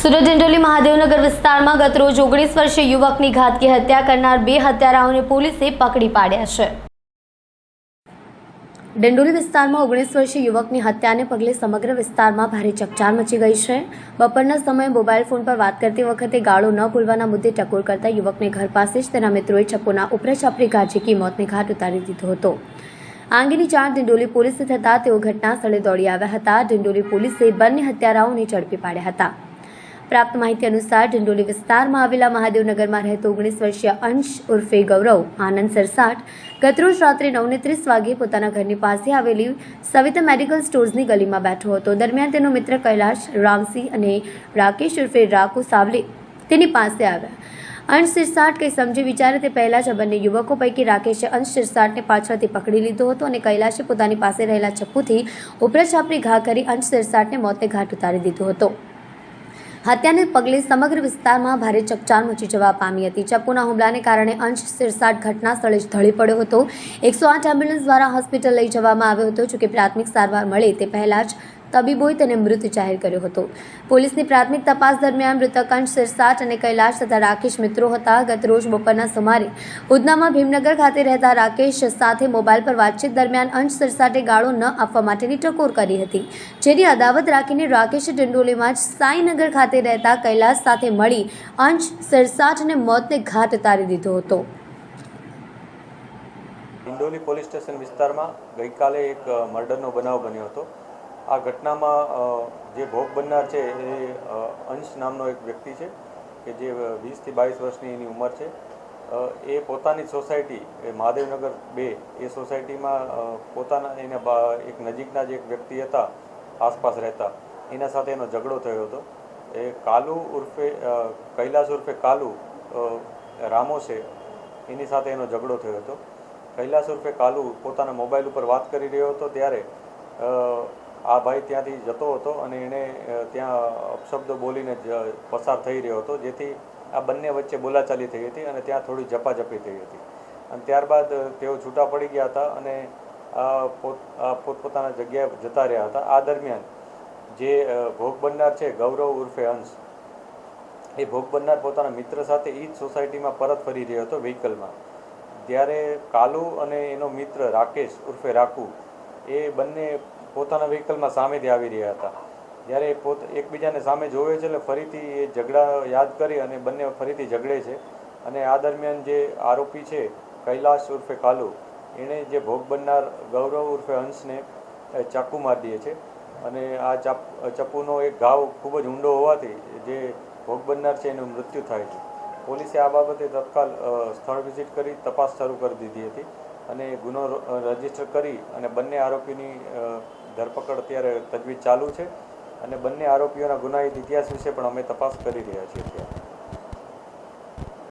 સુરત ડિંડોલી મહાદેવનગર વિસ્તારમાં ગત રોજ 19 વર્ષીય યુવકની ઘાતકી હત્યા કરનાર બે હત્યારાઓને પોલીસે પકડી પાડ્યા છે। ડિંડોલી વિસ્તારમાં 19 વર્ષીય યુવકની હત્યાને પગલે સમગ્ર વિસ્તારમાં ભારે ચકચાર મચી ગઈ છે। બપોરના સમયે મોબાઈલ ફોન પર વાત કરતી વખતે ગાળો ન બોલવાના મુદ્દે ટકોર કરતા યુવકને ઘર પાસે જ તેના મિત્રોએ ચપ્પુના ઉપરાછાપરી ઘા ઝીકી મોતને ઘાટ ઉતારી દીધો હતો। આ અંગેની જાણ ડિંડોલી પોલીસને થતાં તેઓ ઘટના સ્થળે દોડી આવ્યા હતા। ડિંડોલી પોલીસે બંને હત્યારાઓને ઝડપી પાડ્યા હતા। प्राप्त माहिती अनुसार ડિંડોલી વિસ્તારમાં આવેલા મહાદેવનગરમાં રહેતો 19 વર્ષીય અંશ ઉર્ફે ગૌરવ આનંદ સરસાટ ગતરોજ રાત્રે 9:30 વાગે પોતાના ઘરની પાસે આવેલી સવિતા મેડિકલ સ્ટોર્સની ગલીમાં બેઠો હતો। દરમિયાન તેનો મિત્ર કૈલાશ રામસિંહ અને રાકેશ ઉર્ફે રાખુ સાવલે તેની પાસે આવ્યા। અંશ સિરસાટ કંઈ સમજી વિચારે તે પહેલા જ બંને યુવકો પૈકી રાકેશે અંશ સિરસાટને પાછળથી પકડી લીધો હતો અને કૈલાશે પોતાની પાસે રહેલા ચપ્પુથી ઉપરાછાપરી ઘા કરી અંશ સિરસાટને મોતને ઘાટ ઉતારી દીધો હતો। હત્યાને પગલે સમગ્ર વિસ્તારમાં ભારે ચકચાર મચી જવા પામી હતી। ચપ્પુના હુમલાને કારણે અંશ સિરસાટ ઘટના સ્થળે જ ઢળી પડ્યો હતો। 108 એમ્બ્યુલન્સ દ્વારા હોસ્પિટલ લઈ જવામાં આવ્યો હતો। જોકે પ્રાથમિક સારવાર મળે તે પહેલા જ તબીબોએ તેને મૃત જાહેર કર્યો હતો। પોલીસની પ્રાથમિક તપાસ દરમિયાન મૃતક અંશ સિરસાટ અને કૈલાશ તથા રાકેશ મિત્રો હતા। ગત રોજ બપોરના સુમારે ઉધનામાં ભીમનગર ખાતે રહેતા રાકેશ સાથે મોબાઈલ પર વાતચીત દરમિયાન અંશ સિરસાટે ગાળો ન આપવા માટેની ટકોર કરી હતી, જેની અદાવત રાખીને રાકેશે ડિંડોલીમાં જ સાઈનગર ખાતે રહેતા કૈલાશ સાથે મળી અંશ સિરસાટને મોતને ઘાટ ઉતારી દીધો હતો। ડિંડોલી પોલીસ સ્ટેશન વિસ્તારમાં ગઈકાલે એક મર્ડરનો બનાવ બન્યો હતો। આ ઘટનામાં જે ભોગ બનનાર છે એ અંશ નામનો એક વ્યક્તિ છે કે જે 20 થી 22 વર્ષની એની ઉંમર છે। એ પોતાની સોસાયટી મહાદેવનગર 2 એ સોસાયટીમાં પોતાના એના એક નજીકના જે એક વ્યક્તિ હતા આસપાસ રહેતા એના સાથે એનો ઝઘડો થયો હતો। એ કાલુ ઉર્ફે કૈલાશ ઉર્ફે કાલુ રામો છે એની સાથે એનો ઝઘડો થયો હતો। કૈલાશ ઉર્ફે કાલુ પોતાના મોબાઈલ ઉપર વાત કરી રહ્યો હતો ત્યારે આ ભાઈ ત્યાંથી જતો હતો અને એણે ત્યાં અપશબ્દો બોલીને પસાર થઈ રહ્યો હતો, જેથી આ બંને વચ્ચે બોલાચાલી થઈ હતી અને ત્યાં થોડી ઝપાઝપી થઈ હતી અને ત્યારબાદ તેઓ છૂટા પડી ગયા હતા અને પોતપોતાના જગ્યાએ જતા રહ્યા હતા। આ દરમિયાન જે ભોગ બનનાર છે ગૌરવ ઉર્ફે અંશ, એ ભોગ બનનાર પોતાના મિત્ર સાથે એ જ સોસાયટીમાં પરત ફરી રહ્યો હતો વ્હીકલમાં। ત્યારે કાલુ અને એનો મિત્ર રાકેશ ઉર્ફે રાખુ એ બંને પોતાના વ્હીકલમાં સામેથી આવી રહ્યા હતા। જ્યારે એકબીજાને સામે જોવે છે એટલે ફરીથી એ ઝઘડા યાદ કરી અને બંને ફરીથી ઝઘડે છે અને આ દરમિયાન જે આરોપી છે કૈલાશ ઉર્ફે કાલુ એણે જે ભોગ બનનાર ગૌરવ ઉર્ફે અંશને ચાકુ મારી દે છે અને આ ચપ્પુનો એક ઘાવ ખૂબ જ ઊંડો હોવાથી જે ભોગ બનનાર છે એનું મૃત્યુ થાય છે। પોલીસે આ બાબતે તત્કાલ સ્થળ વિઝિટ કરી તપાસ શરૂ કરી દીધી હતી અને ગુનો રજીસ્ટર કરી અને બંને આરોપીની ધરપકડ અત્યારે તજવીજ ચાલુ છે અને બંને આરોપીઓના ગુનાહિત ઇતિહાસ વિશે પણ અમે તપાસ કરી રહ્યા છીએ।